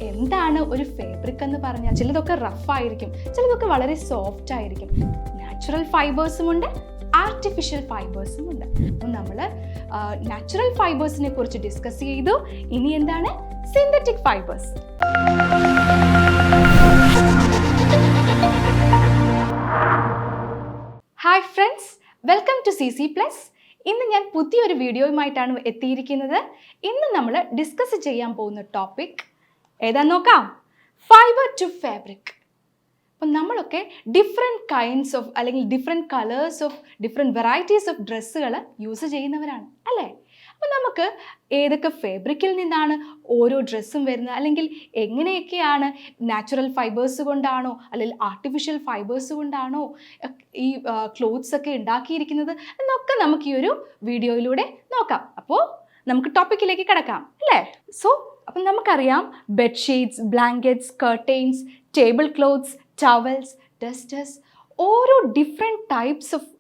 എന്താണ് ഒരു ഫാബ്രിക് എന്ന് പറഞ്ഞാൽ? ചിലതൊക്കെ റഫ് ആയിരിക്കും, ചിലതൊക്കെ വളരെ സോഫ്റ്റ് ആയിരിക്കും. നാച്ചുറൽ ഫൈബേഴ്സും ഉണ്ട്, ആർട്ടിഫിഷ്യൽ ഫൈബേഴ്സും ഉണ്ട്. അപ്പം നമ്മൾ നാച്ചുറൽ ഫൈബേഴ്സിനെ കുറിച്ച് ഡിസ്കസ് ചെയ്തു. ഇനി എന്താണ് synthetic fibres? Hi friends, welcome to CCPLUS. ഇന്ന് ഞാൻ പുതിയൊരു വീഡിയോയുമായിട്ടാണ് എത്തിയിരിക്കുന്നത്. ഇന്ന് നമ്മൾ ഡിസ്കസ് ചെയ്യാൻ പോകുന്ന ടോപ്പിക് ഏതാന്ന് നോക്കാം. Fibre to fabric. അപ്പം നമ്മളൊക്കെ ഡിഫറെൻറ്റ് കൈൻഡ്സ് ഓഫ് അല്ലെങ്കിൽ different colours of different varieties of ഡ്രസ്സുകൾ യൂസ് ചെയ്യുന്നവരാണ് അല്ലേ? അപ്പം നമുക്ക് ഏതൊക്കെ ഫാബ്രിക്കിൽ നിന്നാണ് ഓരോ ഡ്രസ്സും വരുന്നത്, അല്ലെങ്കിൽ എങ്ങനെയൊക്കെയാണ് നാച്ചുറൽ ഫൈബേഴ്സ് കൊണ്ടാണോ അല്ലെങ്കിൽ ആർട്ടിഫിഷ്യൽ ഫൈബേഴ്സ് കൊണ്ടാണോ ഈ ക്ലോത്ത്സ് ഒക്കെ ഉണ്ടാക്കിയിരിക്കുന്നത് എന്നൊക്കെ നമുക്ക് ഈ ഒരു വീഡിയോയിലൂടെ നോക്കാം. അപ്പോൾ നമുക്ക് ടോപ്പിക്കിലേക്ക് കിടക്കാം അല്ലേ? അപ്പം നമുക്കറിയാം, bedsheets, blankets, curtains, table cloths, towels, dusters, ഓരോ ഡിഫറെൻറ്റ് ടൈപ്സ് ഓഫ്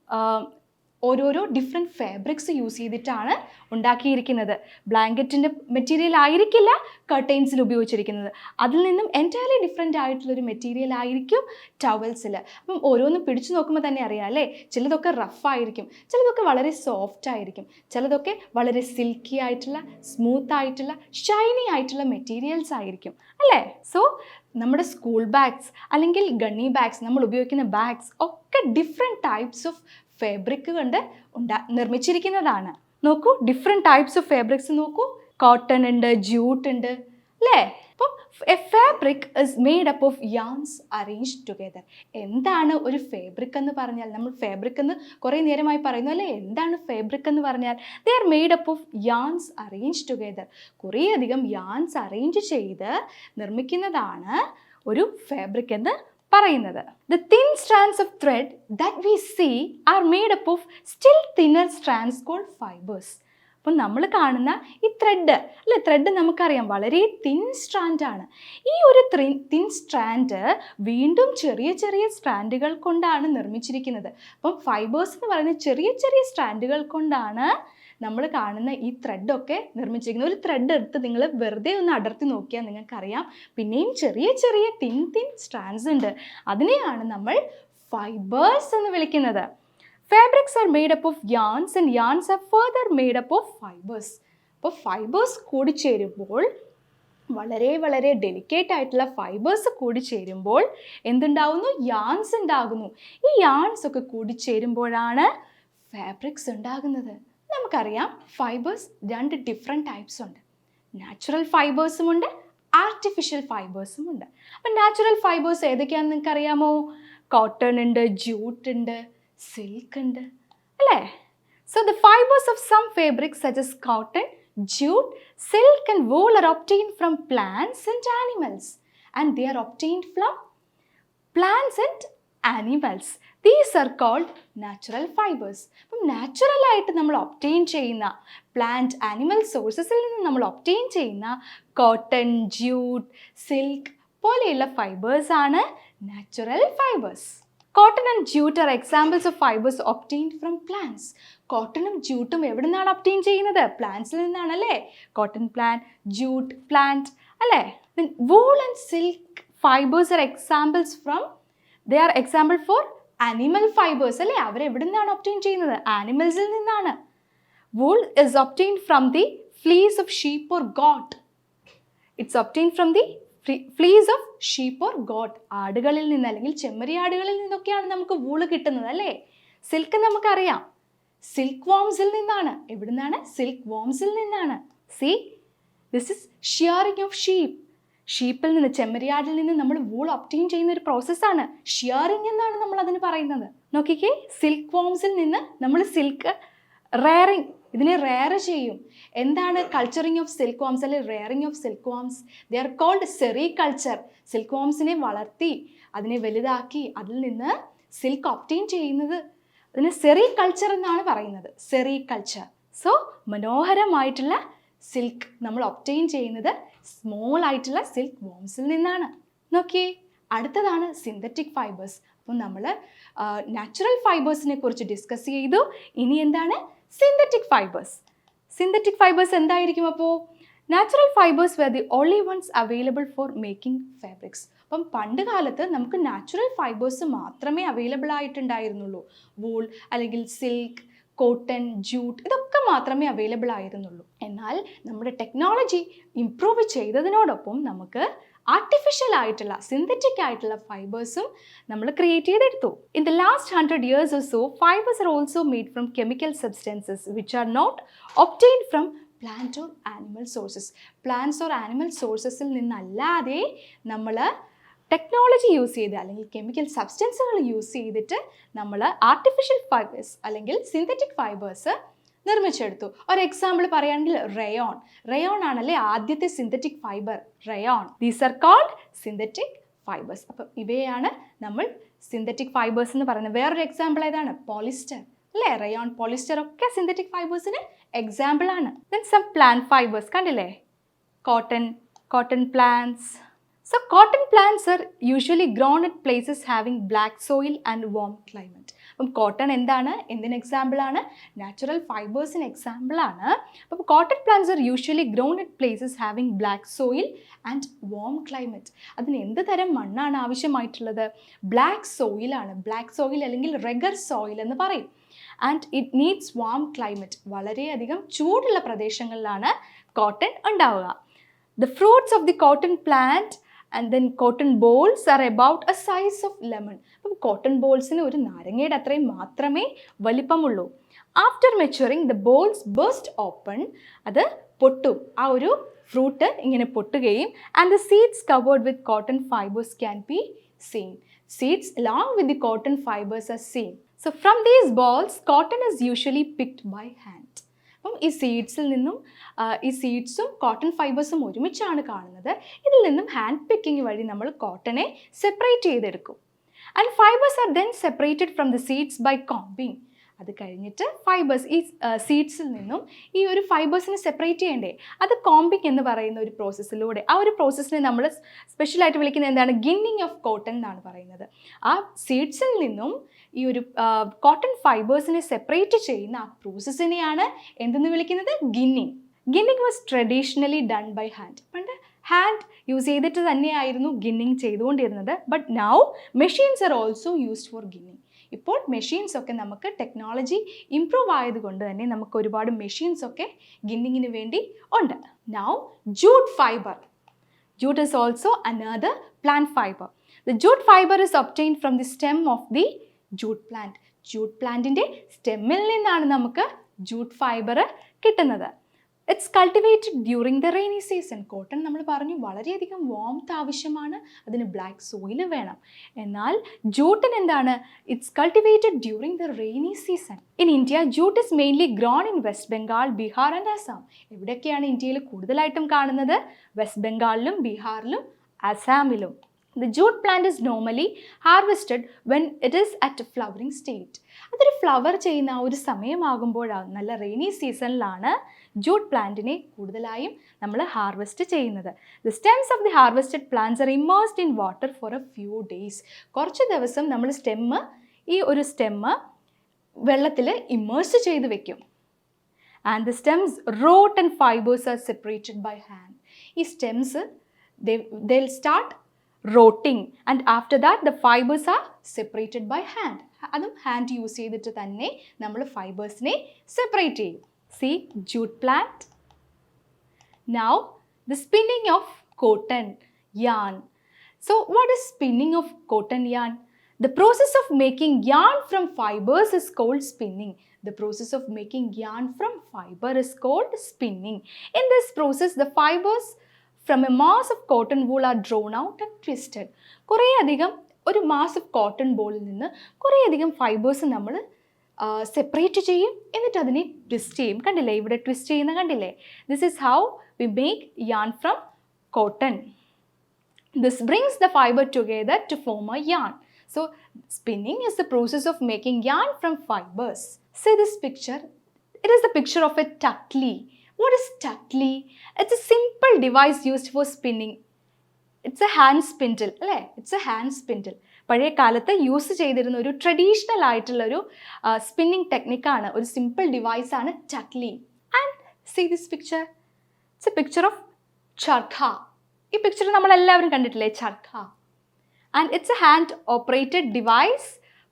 ഓരോരോ ഡിഫറെൻറ്റ് ഫാബ്രിക്സ് യൂസ് ചെയ്തിട്ടാണ് ഉണ്ടാക്കിയിരിക്കുന്നത്. ബ്ലാങ്കറ്റിൻ്റെ മെറ്റീരിയൽ ആയിരിക്കില്ല കർട്ടൈൻസിൽ ഉപയോഗിച്ചിരിക്കുന്നത്, അതിൽ നിന്നും എൻറ്റയർലി ഡിഫറെൻ്റ് ആയിട്ടുള്ളൊരു മെറ്റീരിയൽ ആയിരിക്കും ടവൽസിൽ. അപ്പം ഓരോന്നും പിടിച്ചു നോക്കുമ്പോൾ തന്നെ അറിയാം അല്ലേ? ചിലതൊക്കെ റഫ് ആയിരിക്കും, ചിലതൊക്കെ വളരെ സോഫ്റ്റ് ആയിരിക്കും, ചിലതൊക്കെ വളരെ സിൽക്കി ആയിട്ടുള്ള, സ്മൂത്ത് ആയിട്ടുള്ള, ഷൈനി ആയിട്ടുള്ള മെറ്റീരിയൽസ് ആയിരിക്കും അല്ലേ? സോ നമ്മുടെ സ്കൂൾ ബാഗ്സ് അല്ലെങ്കിൽ ഗണ്ണി ബാഗ്സ്, നമ്മൾ ഉപയോഗിക്കുന്ന ബാഗ്സ് ഒക്കെ ഡിഫറെൻറ്റ് ടൈപ്സ് ഓഫ് ഫാബ്രിക് കൊണ്ട് നിർമ്മിച്ചിരിക്കുന്നതാണ്. നോക്കൂ, ഡിഫറെൻറ്റ് ടൈപ്സ് ഓഫ് ഫാബ്രിക്സ് നോക്കൂ. കോട്ടൺ ഉണ്ട്, ജ്യൂട്ട് ഉണ്ട് അല്ലേ? അപ്പം A fabric is made up of yarns arranged together. എന്താണ് ഒരു ഫാബ്രിക് എന്ന് പറഞ്ഞാൽ? നമ്മൾ ഫാബ്രിക് എന്ന് കുറേ നേരമായി പറയുന്നു അല്ലേ? എന്താണ് ഫാബ്രിക് എന്ന് പറഞ്ഞാൽ? They are made up of yarns arranged together. കുറേയധികം യാൺസ് അറേഞ്ച് ചെയ്ത് നിർമ്മിക്കുന്നതാണ് ഒരു ഫാബ്രിക് എന്ന് പറയുന്നത്. The thin strands of thread that we see are made up of still thinner strands called fibers. അപ്പം നമ്മൾ കാണുന്ന ഈ ത്രെഡ് അല്ലെ, ത്രെഡ് നമുക്കറിയാം വളരെ തിൻ സ്ട്രാൻഡാണ്. ഈ ഒരു തിൻ സ്ട്രാൻഡ് വീണ്ടും ചെറിയ ചെറിയ സ്ട്രാൻഡുകൾ കൊണ്ടാണ് നിർമ്മിച്ചിരിക്കുന്നത്. അപ്പം ഫൈബേഴ്സ് എന്ന് പറയുന്നത് ചെറിയ ചെറിയ സ്ട്രാൻഡുകൾ കൊണ്ടാണ് നമ്മൾ കാണുന്ന ഈ ത്രെഡൊക്കെ നിർമ്മിച്ചിരിക്കുന്നത്. ഒരു ത്രെഡ് എടുത്ത് നിങ്ങൾ വെറുതെ ഒന്ന് അടർത്തി നോക്കിയാൽ നിങ്ങൾക്കറിയാം പിന്നെയും ചെറിയ ചെറിയ തിൻ സ്ട്രാൻഡ്സ് ഉണ്ട്. അതിനെയാണ് നമ്മൾ ഫൈബേഴ്സ് എന്ന് വിളിക്കുന്നത്. Fabrics are made up of yarns and yarns are further made up of fibers. അപ്പോൾ ഫൈബേഴ്സ് കൂടി ചേരുമ്പോൾ, വളരെ വളരെ ഡെലിക്കേറ്റ് ആയിട്ടുള്ള ഫൈബേഴ്സ് കൂടി ചേരുമ്പോൾ എന്തുണ്ടാകുന്നു? യാൺസ് ഉണ്ടാകുന്നു. ഈ യാൺസ് ഒക്കെ കൂടി ചേരുമ്പോഴാണ് ഫാബ്രിക്സ് ഉണ്ടാകുന്നത്. നമുക്കറിയാം, ഫൈബേഴ്സ് രണ്ട് ഡിഫറെൻറ്റ് ടൈപ്സ് ഉണ്ട്. നാച്ചുറൽ ഫൈബേഴ്സും ഉണ്ട്, ആർട്ടിഫിഷ്യൽ ഫൈബേഴ്സും ഉണ്ട്. അപ്പം നാച്ചുറൽ ഫൈബേഴ്സ് ഏതൊക്കെയാണെന്ന് നിങ്ങൾക്ക് അറിയാമോ? കോട്ടൺ ഉണ്ട്, ജ്യൂട്ട് ഉണ്ട്, സിൽക്ക് ഉണ്ട് അല്ലേ? So the fibers of some fabrics such as cotton, jute, silk and wool are obtained from plants and animals, and they are obtained from plants and animals. These are called natural fibers. അപ്പം natural ആയിട്ട് നമ്മൾ obtain ചെയ്യുന്ന plant, animal സോഴ്സസിൽ നിന്ന് നമ്മൾ obtain ചെയ്യുന്ന cotton, jute, silk പോലെയുള്ള fibres ആണ് natural fibres. Cotton and jute are examples of fibers obtained from plants. കോട്ടണും ജ്യൂട്ടും എവിടെ നിന്നാണ് ഒബ്റ്റെയിൻ ചെയ്യുന്നത്? പ്ലാന്റ്സിൽ നിന്നാണല്ലേ? കോട്ടൺ പ്ലാന്റ്, ജ്യൂട്ട് പ്ലാന്റ് അല്ലേ? Wool and silk fibers are examples from, they are example for animal fibers അല്ലേ? അവരെവിടെ നിന്നാണ് obtain ചെയ്യുന്നത്? ആനിമൽസിൽ നിന്നാണ്. Wool is obtained from the fleece of sheep or goat. It's obtained from the fleece of sheep or goat. ആടുകളിൽ നിന്ന് അല്ലെങ്കിൽ ചെമ്മരിയാടുകളിൽ നിന്നൊക്കെയാണ് നമുക്ക് wool കിട്ടുന്നത് അല്ലേ? സിൽക്ക് നമുക്കറിയാം, സിൽക്ക് വോംസിൽ നിന്നാണ്. എവിടെ നിന്നാണ്? സിൽക്ക് വോംസിൽ നിന്നാണ്. See, this is shearing of sheep. ഷീപ്പിൽ നിന്ന്, ചെമ്മരിയാടിൽ നിന്ന് നമ്മൾ വൂൾ ഒബ്റ്റെയിൻ ചെയ്യുന്ന ഒരു പ്രോസസ്സാണ് ഷിയറിംഗ് എന്നാണ് നമ്മൾ അതിന് പറയുന്നത്. നോക്കിക്കേ, സിൽക്ക് വോംസിൽ നിന്ന് നമ്മൾ സിൽക്ക് റെയറിങ്, ഇതിനെ റെയർ ചെയ്യും. എന്താണ് കൾച്ചറിങ് ഓഫ് സിൽക്ക് വോംസ് അല്ലെങ്കിൽ rearing of silkworms? They are called sericulture. Silk വോംസിനെ വളർത്തി അതിനെ വലുതാക്കി അതിൽ നിന്ന് സിൽക്ക് ഒബ്റ്റെയിൻ ചെയ്യുന്നത് അതിന് സെറികൾച്ചർ എന്നാണ് പറയുന്നത്. സെറികൾച്ചർ. സോ മനോഹരമായിട്ടുള്ള സിൽക്ക് നമ്മൾ ഒബ്റ്റെയിൻ ചെയ്യുന്നത് സ്മോൾ ആയിട്ടുള്ള സിൽക്ക് വോംസിൽ നിന്നാണ്. നോക്കിയേ, അടുത്തതാണ് സിന്തറ്റിക് ഫൈബേഴ്സ്. അപ്പം നമ്മൾ നാച്ചുറൽ ഫൈബേഴ്സിനെ കുറിച്ച് ഡിസ്കസ് ചെയ്തു. ഇനി എന്താണ് സിന്തറ്റിക് ഫൈബേഴ്സ്? സിന്തറ്റിക് ഫൈബേഴ്സ് എന്തായിരിക്കും? അപ്പോൾ natural fibres were the only ones available for making fabrics. അപ്പം പണ്ട് കാലത്ത് നമുക്ക് നാച്ചുറൽ ഫൈബേഴ്സ് മാത്രമേ അവൈലബിൾ ആയിട്ടുണ്ടായിരുന്നുള്ളൂ. വൂൾ അല്ലെങ്കിൽ സിൽക്ക്, കോട്ടൺ, ജൂട്ട് ഇതൊക്കെ മാത്രമേ അവൈലബിൾ ആയിരുന്നുള്ളൂ. എന്നാൽ നമ്മുടെ ടെക്നോളജി ഇംപ്രൂവ് ചെയ്തതിനോടൊപ്പം നമുക്ക് ആർട്ടിഫിഷ്യൽ ആയിട്ടുള്ള സിന്തറ്റിക് ആയിട്ടുള്ള ഫൈബേഴ്സും നമ്മൾ ക്രിയേറ്റ് ചെയ്തെടുത്തു. In the last 100 years or so, fibers are also made from chemical substances which are not obtained from plant or animal sources. Plants or animal sourcesൽ നിന്നല്ലാതെ നമ്മൾ technology use ചെയ്ത് അല്ലെങ്കിൽ chemical സബ്സ്റ്റൻസുകൾ use ചെയ്തിട്ട് നമ്മൾ artificial fibres അല്ലെങ്കിൽ synthetic fibres നിർമ്മിച്ചെടുത്തു. ഒരു example പറയുകയാണെങ്കിൽ rayon ആണല്ലേ ആദ്യത്തെ synthetic fibre, rayon. These are called synthetic fibres. അപ്പം ഇവയാണ് നമ്മൾ സിന്തറ്റിക് ഫൈബേഴ്സ് എന്ന് പറയുന്നത്. വേറൊരു എക്സാമ്പിൾ ഏതാണ്? പോളിസ്റ്റർ അല്ലേ? റയോൺ, പോളിസ്റ്റർ ഒക്കെ സിന്തറ്റിക് ഫൈബേഴ്സിന് എക്സാമ്പിൾ ആണ്. ദെൻ സം പ്ലാന്റ് ഫൈബേഴ്സ് കണ്ടില്ലേ? Cotton plants. So cotton plants are usually grown at places having black soil and warm climate. അപ്പം കോട്ടൺ എന്താണ്? എന്തിന് എക്സാമ്പിൾ ആണ്? നാച്ചുറൽ ഫൈബേഴ്സിന് എക്സാമ്പിൾ ആണ്. അപ്പം cotton plants are usually grown at places having black soil and warm climate. അതിന് എന്ത് തരം മണ്ണാണ് ആവശ്യമായിട്ടുള്ളത്? ബ്ലാക്ക് സോയിലാണ്. ബ്ലാക്ക് സോയിൽ അല്ലെങ്കിൽ റെഗർ സോയിൽ എന്ന് പറയും. And it needs warm climate. വളരെയധികം ചൂടുള്ള പ്രദേശങ്ങളിലാണ് കോട്ടൺ ഉണ്ടാവുക. The fruits of the cotton plant and then cotton balls are about a size of lemon. അപ്പം കോട്ടൺ ബോൾസിന് ഒരു നാരങ്ങയുടെ അത്രയും മാത്രമേ വലിപ്പമുള്ളൂ. After maturing the bolls burst open. അത് പൊട്ടും. ആ ഒരു ഫ്രൂട്ട് ഇങ്ങനെ പൊട്ടുകയും and the seeds covered with cotton fibres can be seen. Seeds along with the cotton fibers are seen. So from these balls cotton is usually picked by hand. അപ്പം ഈ സീഡ്സിൽ നിന്നും ഈ സീഡ്സും കോട്ടൺ ഫൈബേഴ്സും ഒരുമിച്ചാണ് കാണുന്നത്. ഇതിൽ നിന്നും ഹാൻഡ് പിക്കിംഗ് വഴി നമ്മൾ കോട്ടനെ സെപ്പറേറ്റ് ചെയ്തെടുക്കും. And fibres are then separated from the seeds by combing. അത് കഴിഞ്ഞിട്ട് ഫൈബേഴ്സ് ഈ സീഡ്സിൽ നിന്നും ഈ ഒരു ഫൈബേഴ്സിനെ സെപ്പറേറ്റ് ചെയ്യണ്ടേ, അത് കോമ്പിങ് എന്ന് പറയുന്ന ഒരു പ്രോസസ്സിലൂടെ. ആ ഒരു പ്രോസസ്സിനെ നമ്മൾ സ്പെഷ്യലായിട്ട് വിളിക്കുന്നത് എന്താണ്? ഗിന്നിങ് ഓഫ് കോട്ടൺ എന്നാണ് പറയുന്നത്. ആ സീഡ്സിൽ നിന്നും ഈ ഒരു കോട്ടൺ ഫൈബേഴ്സിനെ സെപ്പറേറ്റ് ചെയ്യുന്ന ആ പ്രോസസ്സിനെയാണ് എന്തെന്ന് വിളിക്കുന്നത്? ഗിന്നിങ്. ഗിന്നിങ് was traditionally done by hand. പണ്ട് ഹാൻഡ് യൂസ് ചെയ്തിട്ട് തന്നെയായിരുന്നു ഗിന്നിങ് ചെയ്തുകൊണ്ടിരുന്നത്. But now machines are also used for ഗിന്നിങ്. ഇപ്പോൾ മെഷീൻസ് ഒക്കെ നമുക്ക് ടെക്നോളജി ഇംപ്രൂവ് ആയതുകൊണ്ട് തന്നെ നമുക്ക് ഒരുപാട് മെഷീൻസ് ഒക്കെ ഗിന്നിങ്ങിന് വേണ്ടി ഉണ്ട്. Now jute fibre. Jute is also another plant fiber. The jute fiber is obtained from the stem of the jute plant. Jute plantന്റെ സ്റ്റെമ്മിൽ നിന്നാണ് നമുക്ക് jute fiber കിട്ടുന്നത്. It's cultivated during the rainy season. Cotton നമ്മൾ പറഞ്ഞു വളരെയധികം warmth ആവശ്യമാണ്, അതിന് black soil വേണം. എന്നാൽ ജൂട്ടിന് എന്താണ്? It's cultivated during the rainy season. In India jute is mainly grown in west Bengal, Bihar and Assam. എവിടെയൊക്കെയാണ് ഇന്ത്യയിൽ കൂടുതലായിട്ടും കാണുന്നത്? വെസ്റ്റ് ബംഗാളിലും ബീഹാറിലും ആസാമിലും. The jute plant is normally harvested when it is at a flowering state. അതൊരു flower ചെയ്യുന്ന ആ ഒരു സമയമാകുമ്പോഴാണ്, നല്ല റെയിനി സീസണിലാണ് ജൂട്ട് പ്ലാന്റിനെ കൂടുതലായും നമ്മൾ ഹാർവെസ്റ്റ് ചെയ്യുന്നത്. The stems of the harvested plants are immersed in water for a few days. കുറച്ച് ദിവസം നമ്മൾ ഈ ഒരു സ്റ്റെമ്മ് വെള്ളത്തിൽ ഇമ്മേഴ്സ് ചെയ്ത് വെക്കും. And the stems, root and fibers are separated by hand. ഈ stems they'll start rotting and after that the fibers are separated by hand. അതും ഹാൻഡ് യൂസ് ചെയ്തിട്ട് തന്നെ നമ്മൾ ഫൈബേഴ്സിനെ സെപ്പറേറ്റ് ചെയ്യും. See, jute plant. Now the spinning of cotton yarn. So what is spinning of cotton yarn? The process of making yarn from fibers is called spinning. The process of making yarn from fiber is called spinning. In this process the fibers from a mass of cotton wool are drawn out and twisted. കുറേയധികം ഒരു mass of cotton ബോളിൽ നിന്ന് കുറേയധികം fibres നമ്മൾ separate ചെയ്യും, എന്നിട്ട് അതിനെ twist ചെയ്യും. കണ്ടില്ലേ, ഇവിടെ ട്വിസ്റ്റ് ചെയ്യുന്ന കണ്ടില്ലേ? This is how we make yarn from cotton. This brings the fibre together to form a yarn. So spinning is the process of making yarn from fibers. See this picture. It is the picture of a tuckli. What is tuckli? It's a simple device used for spinning. It's a hand spindle, അല്ലേ? It's a hand spindle. പഴയ കാലത്ത് use ചെയ്തിരുന്ന ഒരു traditional ആയിട്ടുള്ളൊരു spinning ടെക്നിക്കാണ്, ഒരു simple ഡിവൈസാണ് takli. And see this picture. It's a picture of charkha. ഈ പിക്ചർ നമ്മളെല്ലാവരും കണ്ടിട്ടില്ലേ, charkha. And it's a hand operated device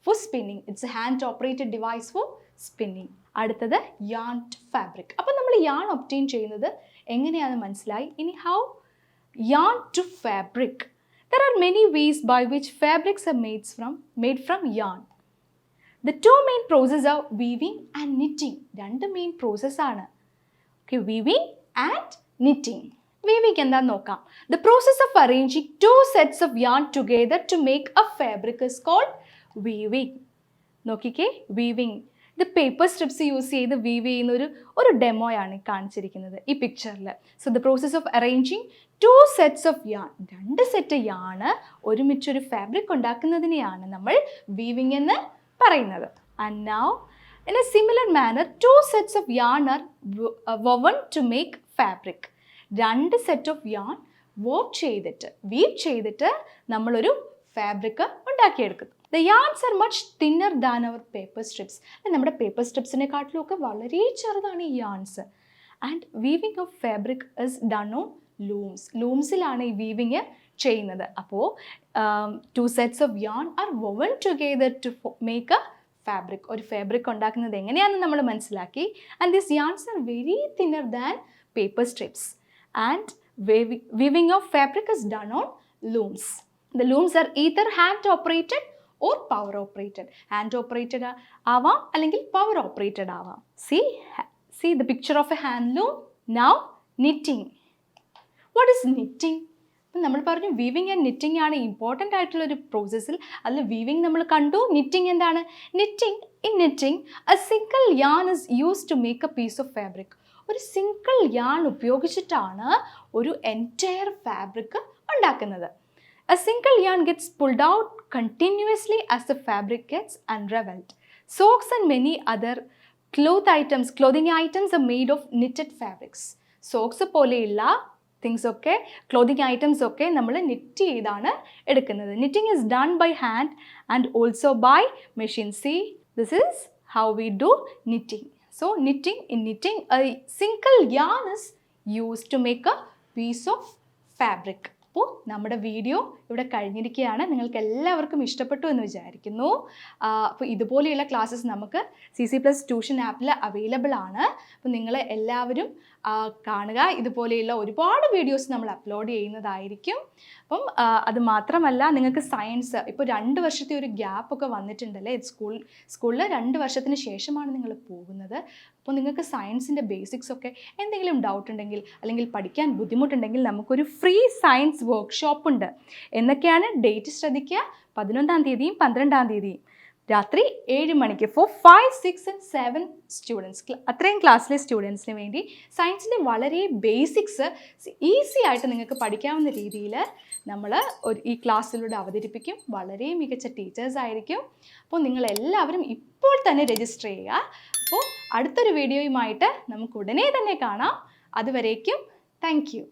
for spinning. It's a hand operated device for spinning. അടുത്തത് യാൺ ടു ഫാബ്രിക്. അപ്പം നമ്മൾ യാൺ ഒബ്റ്റെയിൻ ചെയ്യുന്നത് എങ്ങനെയാണെന്ന് മനസ്സിലായി. ഇനി how yarn to fabric. There are many ways by which fabrics are made from yarn. The two main processes are weaving and knitting. രണ്ട് main process ആണ്. Okay, weaving and knitting. Weaving എന്താന്ന് നോക്കാം. The process of arranging two sets of yarn together to make a fabric is called weaving. നോക്കിക്കേ, weaving. ഇത് paper strips use ചെയ്ത് weave ചെയ്യുന്ന ഒരു ഡെമോയാണ് കാണിച്ചിരിക്കുന്നത് ഈ പിക്ചറിൽ. So the process of arranging two sets of yarn, രണ്ട് സെറ്റ് യാണ് ഒരുമിച്ചൊരു ഫാബ്രിക് ഉണ്ടാക്കുന്നതിനെയാണ് നമ്മൾ വീവിങ് എന്ന് പറയുന്നത്. And now in a similar manner two sets of yarn are woven to make fabric. രണ്ട് സെറ്റ് ഓഫ് യാൺ വീവ് ചെയ്തിട്ട് നമ്മളൊരു fabric ഉണ്ടാക്കിയെടുക്കുന്നു. The yarns are much thinner than our paper strips. നമ്മുടെ paper സ്ട്രിപ്സിനെക്കാട്ടിലും ഒക്കെ വളരെ ചെറുതാണ് ഈ yarns. And weaving of fabric is done on looms. ലൂംസിലാണ് ഈ വീവിങ് ചെയ്യുന്നത്. അപ്പോൾ two sets of yarn are woven together to make a fabric. ഒരു ഫാബ്രിക് ഉണ്ടാക്കുന്നത് എങ്ങനെയാണെന്ന് നമ്മൾ മനസ്സിലാക്കി. And these yarns are very thinner than paper strips. And weaving of fabric is done on looms. The looms are either hand operated or power operated. Hand operated ആവാം അല്ലെങ്കിൽ power operated ആവാം. See the picture of a hand loom. Now knitting. What is knitting? നമ്മൾ പറഞ്ഞു weaving and knitting ആണ് important ആയിട്ടുള്ള ഒരു പ്രോസസ്സിൽ. അതിൽ വീവിങ് നമ്മൾ കണ്ടു. നിറ്റിംഗ് എന്താണ്? In knitting a single yarn is used to make a piece of fabric. ഒരു സിംഗിൾ യാൺ ഉപയോഗിച്ചിട്ടാണ് ഒരു എൻറ്റയർ ഫാബ്രിക് ഉണ്ടാക്കുന്നത്. A single yarn gets pulled out continuously as the fabric gets unraveled. Socks and many other clothing items are made of knitted fabrics. Socks പോലെയുള്ള things ഒക്കെ, clothing items ഒക്കെ നമ്മൾ knit ചെയ്താണ് എടുക്കുന്നത്. Knitting is done by hand and also by machine. See, this is how we do knitting. So in knitting a single yarn is used to make a piece of fabric. അപ്പോൾ നമ്മുടെ video ഇവിടെ കഴിഞ്ഞിരിക്കുകയാണ്. നിങ്ങൾക്ക് എല്ലാവർക്കും ഇഷ്ടപ്പെട്ടു എന്ന് വിചാരിക്കുന്നു. അപ്പോൾ ഇതുപോലെയുള്ള ക്ലാസ്സസ് നമുക്ക് CCPLUS ട്യൂഷൻ ആപ്പിൽ അവൈലബിൾ ആണ്. അപ്പോൾ നിങ്ങൾ എല്ലാവരും കാണുക. ഇതുപോലെയുള്ള ഒരുപാട് വീഡിയോസ് നമ്മൾ അപ്ലോഡ് ചെയ്യുന്നതായിരിക്കും. അപ്പം അത് മാത്രമല്ല, നിങ്ങൾക്ക് സയൻസ് ഇപ്പോൾ 2 വർഷത്തെ ഒരു ഗ്യാപ്പൊക്കെ വന്നിട്ടുണ്ടല്ലേ. സ്കൂളിൽ 2 വർഷത്തിന് ശേഷമാണ് നിങ്ങൾ പോകുന്നത്. അപ്പോൾ നിങ്ങൾക്ക് സയൻസിൻ്റെ ബേസിക്സ് ഒക്കെ എന്തെങ്കിലും ഡൗട്ട് ഉണ്ടെങ്കിൽ അല്ലെങ്കിൽ പഠിക്കാൻ ബുദ്ധിമുട്ടുണ്ടെങ്കിൽ നമുക്കൊരു ഫ്രീ സയൻസ് വർക്ക്ഷോപ്പ് ഉണ്ട്. എന്നൊക്കെയാണ് ഡേറ്റ് ശ്രദ്ധിക്കുക. 11-ാം തീയതിയും 12-ാം തീയതിയും രാത്രി 7 മണിക്ക് ഫോർ 5, 6 and 7 സ്റ്റുഡൻസ്. അത്രയും ക്ലാസ്സിലെ സ്റ്റുഡൻസിന് വേണ്ടി സയൻസിൻ്റെ വളരെ ബേസിക്സ് ഈസി ആയിട്ട് നിങ്ങൾക്ക് പഠിക്കാവുന്ന രീതിയിൽ നമ്മൾ ഈ ക്ലാസ്സിലൂടെ അവതരിപ്പിക്കും. വളരെ മികച്ച ടീച്ചേഴ്സ് ആയിരിക്കും. അപ്പോൾ നിങ്ങളെല്ലാവരും ഇപ്പോൾ തന്നെ രജിസ്റ്റർ ചെയ്യുക. അപ്പോൾ അടുത്തൊരു വീഡിയോയുമായിട്ട് നമുക്ക് ഉടനെ തന്നെ കാണാം. അതുവരേക്കും താങ്ക് യു.